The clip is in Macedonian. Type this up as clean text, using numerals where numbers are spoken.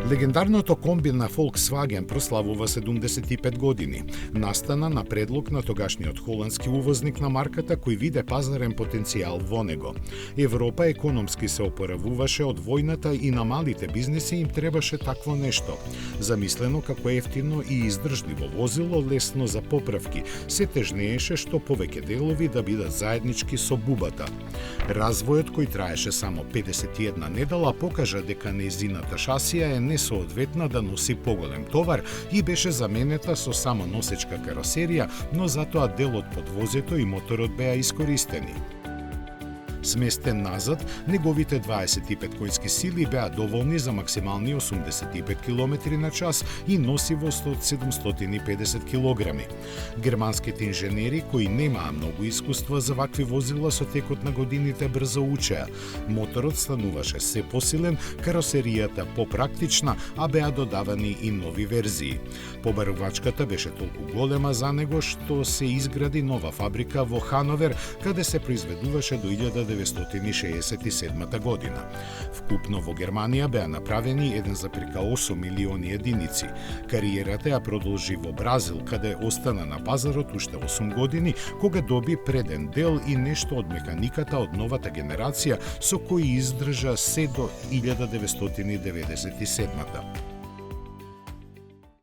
Легендарното комби на Volkswagen прославува 75 години. Настана на предлог на тогашниот холандски увозник на марката кој виде пазарен потенцијал во него. Европа економски се опоравуваше од војната и на малите бизнеси им требаше такво нешто. Замислено како ефтино и издржливо возило, лесно за поправки, се тежнееше што повеќе делови да бидат заеднички со бубата. Развојот кој траеше само 51 недела покажа дека нејзината шасија е несоодветна да носи поголем товар и беше заменета со само носечка каросерија, но затоа дел од подвозето и моторот беа искористени. Сместен назад, неговите 25 коњски сили беа доволни за максимални 85 км на час и носивост од 750 кг. Германските инженери, кои немаа многу искуство за вакви возила, со текот на годините брзо учеа. Моторот стануваше се посилен, каросеријата попрактична, а беа додавани и нови верзии. Побарувачката беше толку голема за него што се изгради нова фабрика во Хановер, каде се произведуваше до 1967 година. Вкупно во Германија беа направени 1,8 милиони единици. Кариерата ја продолжи во Бразил, каде остана на пазарот уште 8 години, кога доби преден дел и нешто од механиката од новата генерација со кои издржа се до 1997.